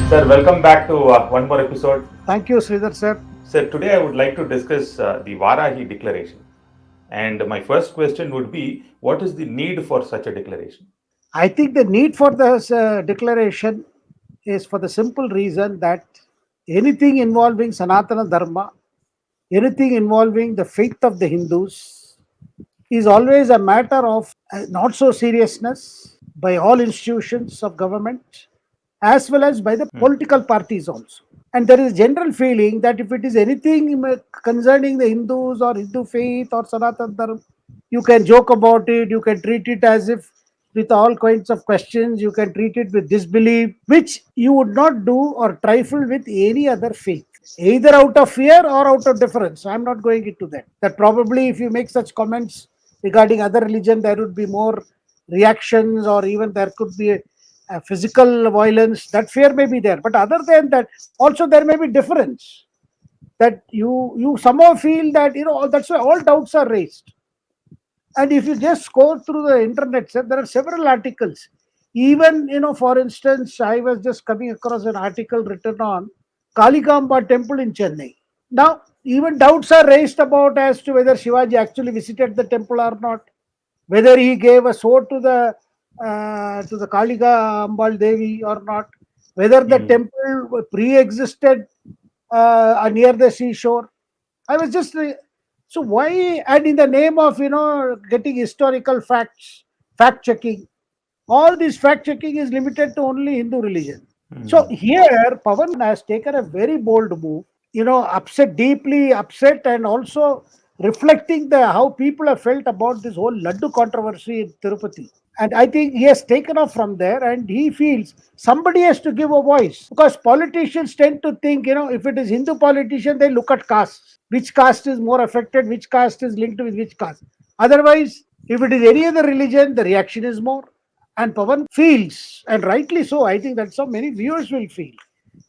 Sir, welcome back to one more episode. Thank you, Sridhar sir. Sir, today I would like to discuss the Varahi declaration. And my first question would be, what is the need for such a declaration? I think the need for this declaration is for the simple reason that anything involving Sanatana Dharma, anything involving the faith of the Hindus, is always a matter of not so seriousness by all institutions of government as well as by the political parties also. And there is a general feeling that if it is anything concerning the Hindus or Hindu faith or Sanatan Dharma, you can joke about it, you can treat it as if with all kinds of questions, you can treat it with disbelief, which you would not do or trifle with any other faith, either out of fear or out of deference. I'm not going into that. That probably if you make such comments regarding other religion, there would be more reactions or even there could be a physical violence. That fear may be there. But other than that, also there may be difference that you somehow feel that, that's why all doubts are raised. And if you just scroll through the internet, sir, there are several articles. Even, for instance, I was just coming across an article written on Kalikamba temple in Chennai. Now, even doubts are raised about as to whether Shivaji actually visited the temple or not, whether he gave a sword to the Kalika Ambal Devi or not, whether the temple pre-existed near the seashore. I was just so why, and in the name of getting historical facts, fact checking, all this fact checking is limited to only Hindu religion. So here Pawan has taken a very bold move, deeply upset, and also reflecting the how people have felt about this whole laddu controversy in Tirupati. And I think he has taken off from there, and he feels somebody has to give a voice, because politicians tend to think, if it is Hindu politician, they look at castes, which caste is more affected, which caste is linked with which caste. Otherwise, if it is any other religion, the reaction is more. And Pawan feels, and rightly so, I think that's how many viewers will feel,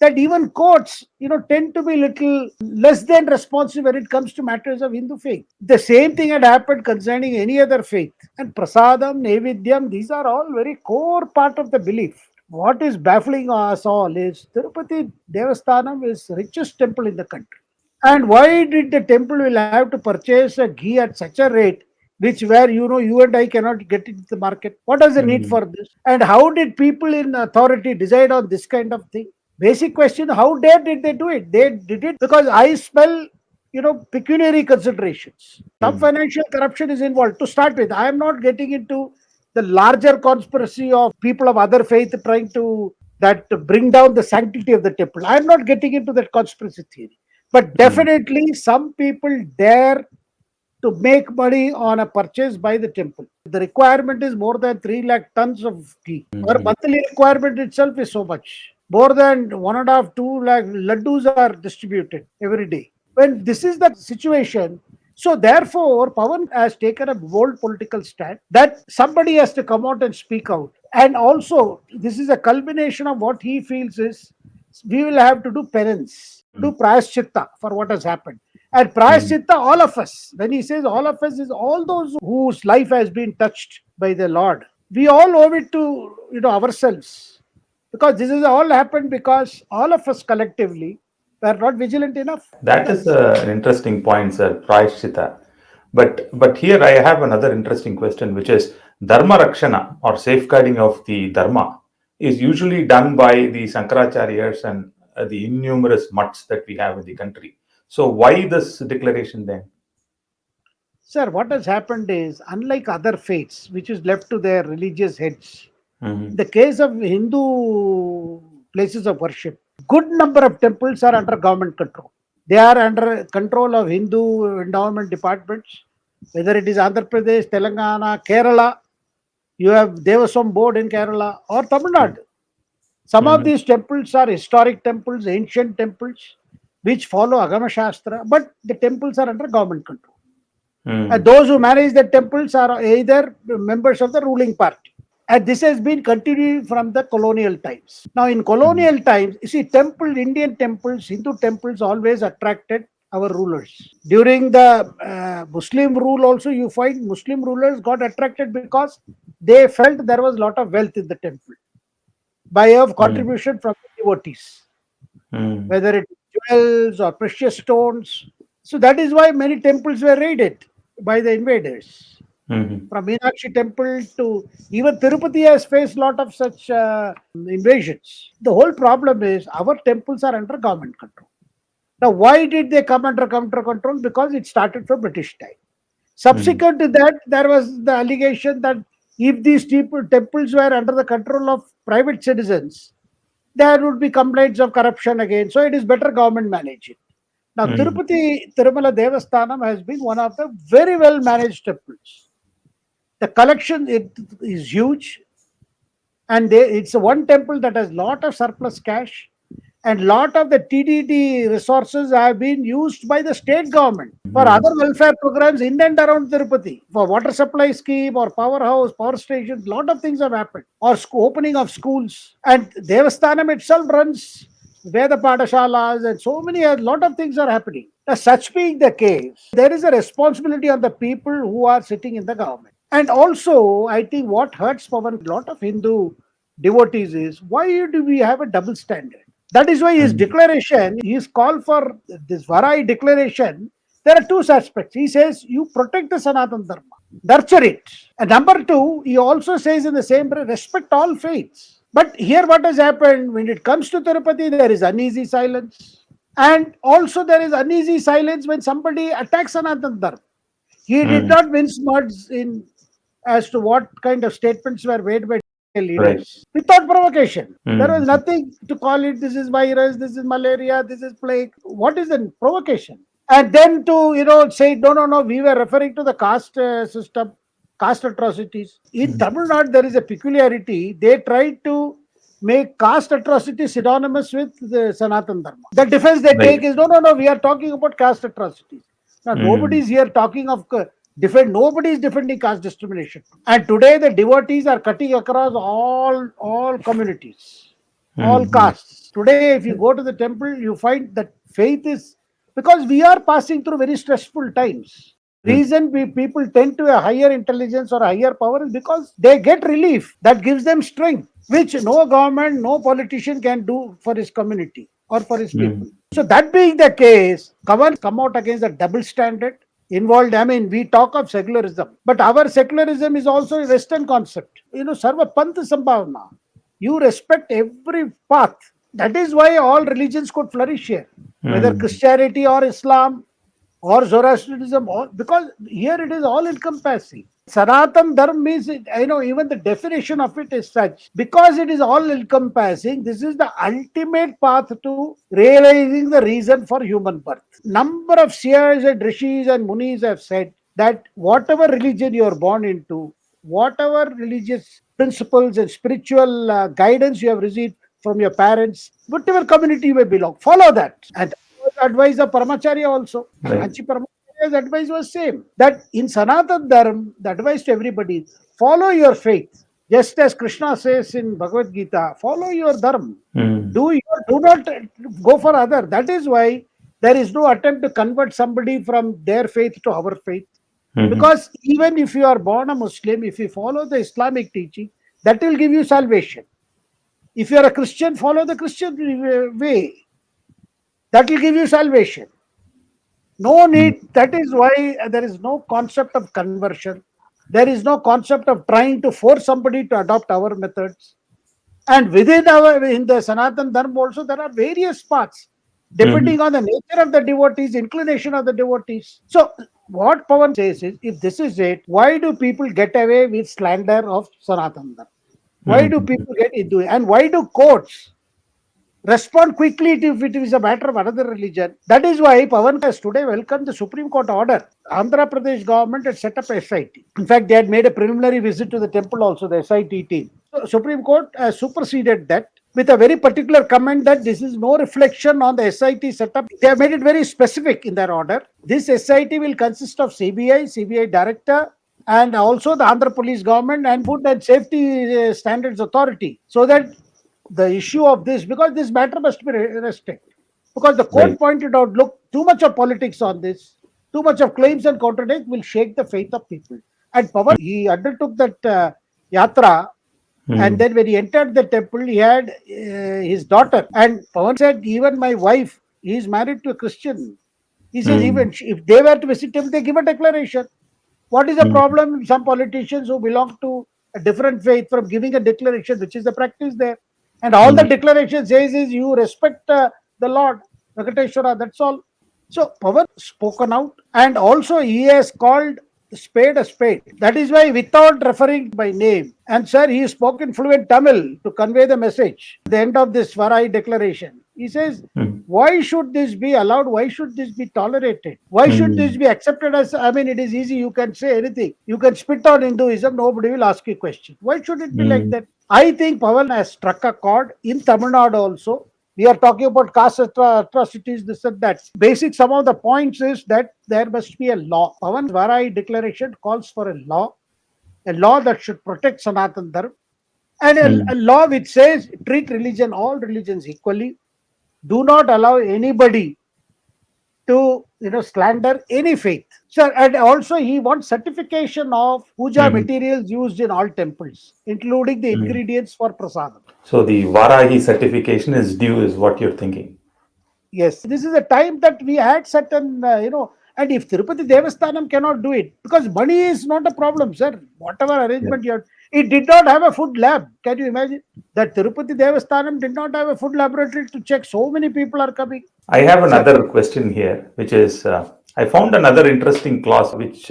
that even courts, tend to be little less than responsive when it comes to matters of Hindu faith. The same thing had happened concerning any other faith. And prasadam, nevidyam, these are all very core part of the belief. What is baffling us all is Tirupati Devasthanam is richest temple in the country. And why did the temple will have to purchase a ghee at such a rate, which where you and I cannot get it in the market? What is the need for this? And how did people in authority decide on this kind of thing? Basic question, how dare did they do it? They did it because I smell, pecuniary considerations. Some financial corruption is involved to start with. I am not getting into the larger conspiracy of people of other faith trying to bring down the sanctity of the temple. I am not getting into that conspiracy theory. But definitely some people dare to make money on a purchase by the temple. The requirement is more than 3 lakh tons of ghee. Our monthly requirement itself is so much. More than 1.5, 2 lakh laddus are distributed every day. When this is the situation, so therefore Pawan has taken a bold political stand that somebody has to come out and speak out. And also, this is a culmination of what he feels is we will have to do penance, do prayaschitta for what has happened. And prayaschitta, all of us, when he says all of us, is all those whose life has been touched by the Lord. We all owe it to ourselves, because this has all happened because all of us collectively were not vigilant enough. That is an interesting point, sir, Praishchita. But here I have another interesting question, which is Dharma Rakshana or safeguarding of the Dharma is usually done by the Shankaracharyas and the innumerous mutts that we have in the country. So why this declaration then? Sir, what has happened is, unlike other faiths, which is left to their religious heads, the case of Hindu places of worship, good number of temples are under government control. They are under control of Hindu endowment departments, whether it is Andhra Pradesh, Telangana, Kerala. You have Devaswam board in Kerala or Tamil Nadu. Some of these temples are historic temples, ancient temples, which follow Agama Shastra, but the temples are under government control. And those who manage the temples are either members of the ruling party. And this has been continuing from the colonial times. Now, in colonial times, you see, Indian temples, Hindu temples always attracted our rulers. During the Muslim rule also, you find Muslim rulers got attracted because they felt there was a lot of wealth in the temple by way of contribution from the devotees, Mm. whether it is jewels or precious stones. So that is why many temples were raided by the invaders. Mhm. From Meenakshi temple to even Tirupati has faced lot of such invasions. The whole problem is our temples are under government control. Now, why did they come under control? Because it started from British time. Mm. Subsequent to that, there was the allegation that if these temples were under the control of private citizens, there would be complaints of corruption again. So it is better government manage it. Now, Mm. Tirupati Tirumala Devasthanam has been one of the very well managed temples. The collection is huge, and it's a one temple that has lot of surplus cash, and lot of the TDD resources have been used by the state government for Mm. other welfare programs in and around Tirupati, for water supply scheme or powerhouse, power stations. Lot of things have happened, or opening of schools, and Devasthanam itself runs Veda Padashalas, and so many a lot of things are happening. Now, such being the case, there is a responsibility on the people who are sitting in the government. And also, I think what hurts Pawan, a lot of Hindu devotees is, why do we have a double standard? That is why his Mm. declaration, his call for this Varahi declaration, there are two aspects. He says, you protect the Sanatan Dharma, nurture it. And number two, he also says in the same breath, respect all faiths. But here what has happened, when it comes to Tirupati, there is uneasy silence. And also there is uneasy silence when somebody attacks Sanatan Dharma. He did Mm. not mince words in as to what kind of statements were made by Right. leaders without provocation. There was Mm. nothing to call it, this is virus, this is malaria, this is plague. What is the provocation? And then to say no, we were referring to the caste system, caste atrocities. In Mm. Tamil Nadu, there is a peculiarity. They tried to make caste atrocities synonymous with the Sanatan Dharma. The defense they Right. take is no, we are talking about caste atrocities. Now, nobody Mm. is here talking of nobody is defending caste discrimination. And today the devotees are cutting across all communities, all Mm. castes. Today, if you go to the temple, you find that faith is, because we are passing through very stressful times. Mm. Reason people tend to a higher intelligence or a higher power is because they get relief that gives them strength, which no government, no politician can do for his community or for his Mm. people. So that being the case, Kavan come out against the double standard involved. I mean, we talk of secularism, but our secularism is also a Western concept. Sarva Panth Sambhavana. You respect every path. That is why all religions could flourish here, whether Mm. Christianity or Islam or Zoroastrianism, because here it is all encompassing. Sanatan Dharma means, even the definition of it is such. Because it is all encompassing, this is the ultimate path to realizing the reason for human birth. Number of seers and rishis and munis have said that whatever religion you are born into, whatever religious principles and spiritual guidance you have received from your parents, whatever community you may belong, follow that. And advice of Paramacharya also. Right. Kanchi Paramacharya's advice was same. That in Sanatan Dharma, the advice to everybody, follow your faith. Just as Krishna says in Bhagavad Gita, follow your dharma. Mm. Do not go for other. That is why there is no attempt to convert somebody from their faith to our faith. Mhm. Because even if you are born a Muslim, if you follow the Islamic teaching, that will give you salvation. If you are a Christian, follow the Christian way. That will give you salvation. No Mm. need. That is why there is no concept of conversion. There is no concept of trying to force somebody to adopt our methods. And in the Sanatan Dharma also, there are various paths Mhm. depending on the nature of the devotees, inclination of the devotees. So, what Pawan says is, if this is it, why do people get away with slander of Sanatan Dharma? Why do Mhm. people get into it? And why do courts respond quickly if it is a matter of another religion? That is why Pawan has today welcomed the Supreme Court order. Andhra Pradesh government had set up a SIT. In fact, they had made a preliminary visit to the temple also, the SIT team. So Supreme Court has superseded that with a very particular comment that this is no reflection on the SIT setup. They have made it very specific in their order. This SIT will consist of CBI director, and also the Andhra Police government and Food and Safety Standards Authority, so that the issue of this, because this matter must be restricted. Because the court Right. pointed out, look, too much of politics on this, too much of claims and contradicts will shake the faith of people. And Pawan, he undertook that yatra And then when he entered the temple, he had his daughter. And Pawan said, even my wife, he is married to a Christian. He says, even if they were to visit him, they give a declaration. What is the problem? Some politicians who belong to a different faith from giving a declaration, which is the practice there. And all the declaration says is you respect the Lord, Venkateshwara, that's all. So Pawan spoken out, and also he has called spade a spade. That is why, without referring by name, and sir, he spoke in fluent Tamil to convey the message. At the end of this Varahi declaration, he says, why should this be allowed? Why should this be tolerated? Why should this be accepted as, I mean, it is easy. You can say anything. You can spit on Hinduism. Nobody will ask you a question. Why should it be like that? I think Pawan has struck a chord in Tamil Nadu also. We are talking about caste atrocities, this and that. Basic, some of the points is that there must be a law. Pawan Varahi declaration calls for a law that should protect Sanatan Dharma, and a law which says treat religion, all religions equally. Do not allow anybody to slander any faith. Sir, and also he wants certification of puja materials used in all temples, including the ingredients for prasadam. So the Varahi certification is due, is what you're thinking. Yes, this is a time that we had certain, and if Tirupati Devasthanam cannot do it, because money is not a problem, sir. Whatever arrangement you have, it did not have a food lab. Can you imagine that Tirupati Devasthanam did not have a food laboratory to check so many people are coming? I have another question here, which is I found another interesting clause which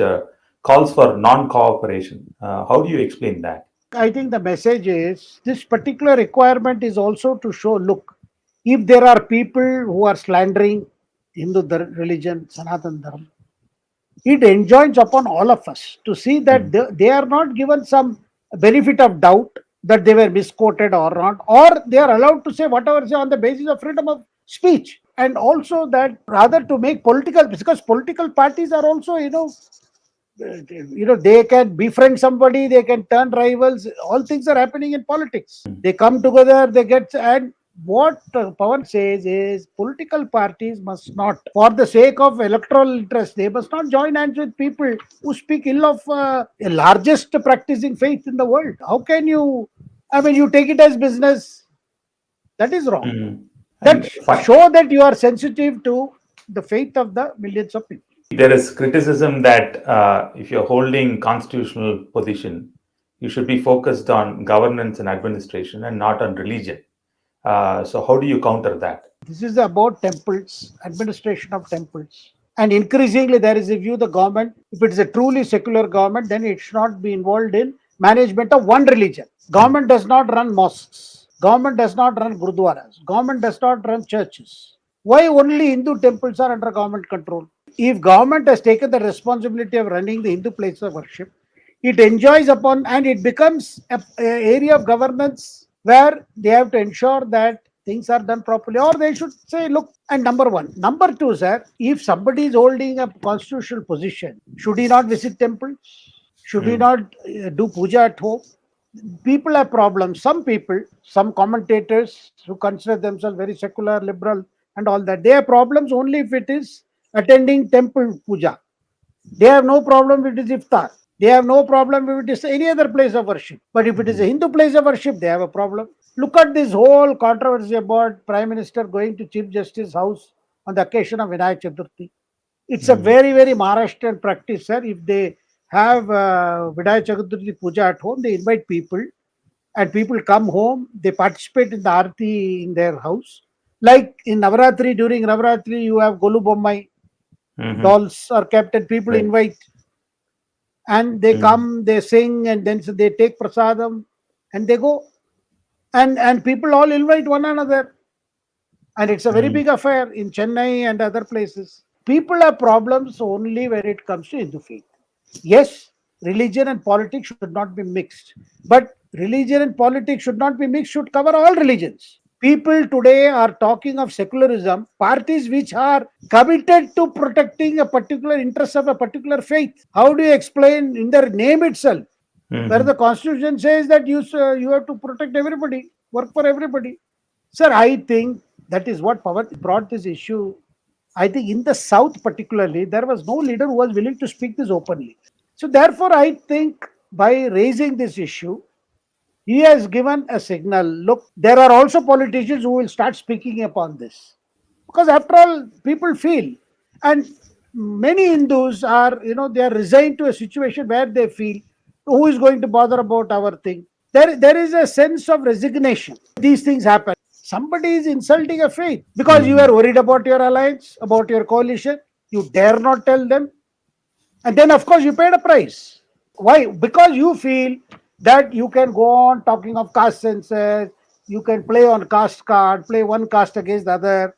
calls for non-cooperation. How do you explain that? I think the message is this particular requirement is also to show, look, if there are people who are slandering Hindu religion, Sanatan Dharma, it enjoins upon all of us to see that they are not given some benefit of doubt that they were misquoted or not, or they are allowed to say whatever say on the basis of freedom of speech. And also that rather to make political, because political parties are also, they can befriend somebody, they can turn rivals. All things are happening in politics. They come together, they get, and what Pawan says is political parties must not, for the sake of electoral interest, they must not join hands with people who speak ill of the largest practicing faith in the world. How can you, I mean, you take it as business? That is wrong. That show that you are sensitive to the faith of the millions of people. There is criticism that if you're holding constitutional position, you should be focused on governance and administration and not on religion. So how do you counter that? This is about temples, administration of temples. And increasingly there is a view the government, if it is a truly secular government, then it should not be involved in management of one religion. Government does not run mosques. Government does not run gurudwaras. Government does not run churches. Why only Hindu temples are under government control? If government has taken the responsibility of running the Hindu place of worship, it enjoys upon, and it becomes an area of governance where they have to ensure that things are done properly, or they should say, look, and number one. Number two, sir, if somebody is holding a constitutional position, should he not visit temples? Should he not do puja at home? People have problems. Some people, some commentators who consider themselves very secular, liberal, and all that, they have problems only if it is attending temple puja. They have no problem if it is iftar. They have no problem if it is any other place of worship. But if it is a Hindu place of worship, they have a problem. Look at this whole controversy about Prime Minister going to Chief Justice's house on the occasion of Vinayak Chaturthi. It's a very, very Maharashtrian practice, sir. If they have Vinayak Chaturthi puja at home, they invite people, and people come home, they participate in the Aarti in their house. Like in Navaratri, during Navaratri, you have Golu Bommai, dolls are kept, and people invite. And they come, they sing, and then they take prasadam, and they go. And people all invite one another. And it's a very big affair in Chennai and other places. People have problems only when it comes to Hindu faith. Yes, religion and politics should not be mixed. But religion and politics should not be mixed, should cover all religions. People today are talking of secularism, parties which are committed to protecting a particular interest of a particular faith. How do you explain in their name itself, where the constitution says that you have to protect everybody, work for everybody? Sir, I think that is what Pawan brought this issue. I think in the South particularly, there was no leader who was willing to speak this openly. So therefore, I think by raising this issue, He has given a signal. Look, there are also politicians who will start speaking upon this. Because after all, people feel. And many Hindus are, they are resigned to a situation where they feel, who is going to bother about our thing? There is a sense of resignation. These things happen. Somebody is insulting a faith because you are Mhm. worried about your alliance, about your coalition. You dare not tell them. And then, of course, you paid a price. Why? Because you feel that you can go on talking of caste census, you can play on caste card, play one caste against the other.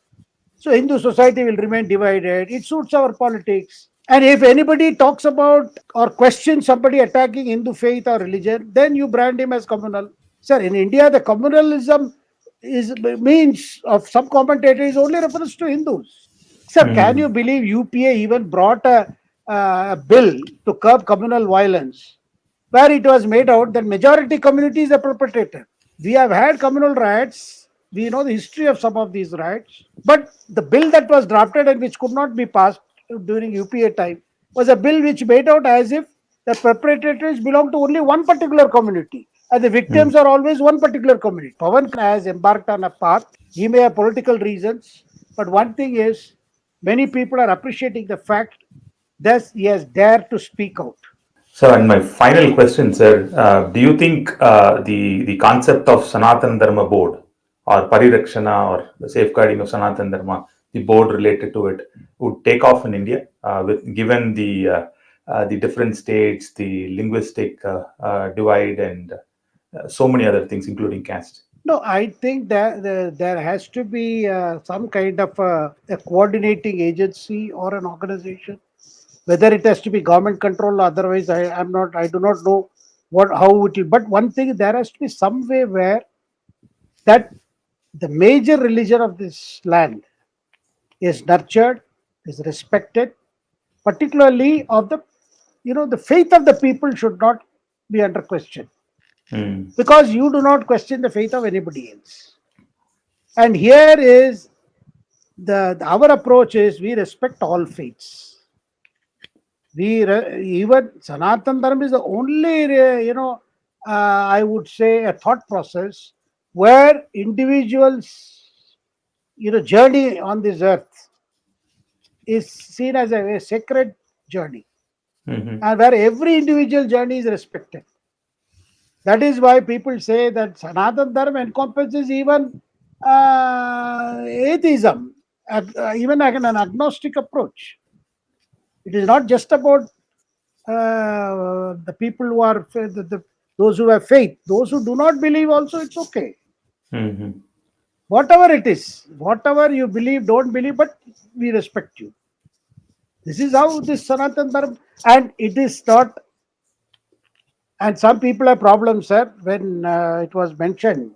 So Hindu society will remain divided. It suits our politics. And if anybody talks about or questions somebody attacking Hindu faith or religion, then you brand him as communal. Sir, in India, the communalism is means of some commentator is only reference to Hindus. Sir, can you Mhm. believe UPA even brought a bill to curb communal violence, where it was made out that majority community is a perpetrator? We have had communal riots. We know the history of some of these riots. But the bill that was drafted and which could not be passed during UPA time was a bill which made out as if the perpetrators belong to only one particular community and the victims Mhm. are always one particular community. Pawan has embarked on a path. He may have political reasons, but one thing is, many people are appreciating the fact that he has dared to speak out. So, and my final question, sir, do you think the concept of Sanatan Dharma board or Parirakshana or the safeguarding of Sanatan Dharma, the board related to it, would take off in India, with given the different states, the linguistic divide, and so many other things, including caste? No, I think that there has to be some kind of a coordinating agency or an organization. Whether it has to be government control or otherwise, I do not know how it will. But one thing, there has to be some way where that the major religion of this land is nurtured, is respected, particularly of the faith of the people should not be under question, Mm. because you do not question the faith of anybody else. And here is our approach is we respect all faiths. Even Sanatan Dharma is the only I would say a thought process where individuals journey on this earth is seen as a sacred journey, Mhm. and where every individual journey is respected. That is why people say that Sanatan Dharma encompasses even atheism, even like an agnostic approach. It is not just about the people who are those who have faith. Those who do not believe also, it's okay. Mhm. Whatever it is, whatever you believe, don't believe, but we respect you. This is how this Sanatan Dharma, and it is not. And some people have problems, sir, when it was mentioned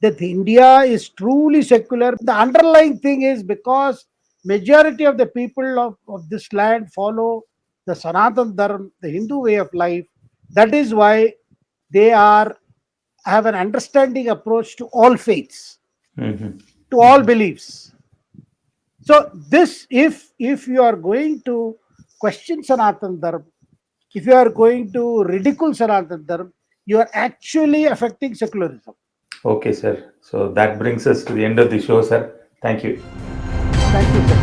that India is truly secular. The underlying thing is because majority of the people of this land follow the Sanatan Dharma, the Hindu way of life. That is why they are have an understanding approach to all faiths, Mhm. to all Mhm. beliefs. So this, if you are going to question Sanatan Dharma, if you are going to ridicule Sanatan Dharma, you are actually affecting secularism. Okay, sir. So that brings us to the end of the show, sir. Thank you. Thank you, sir.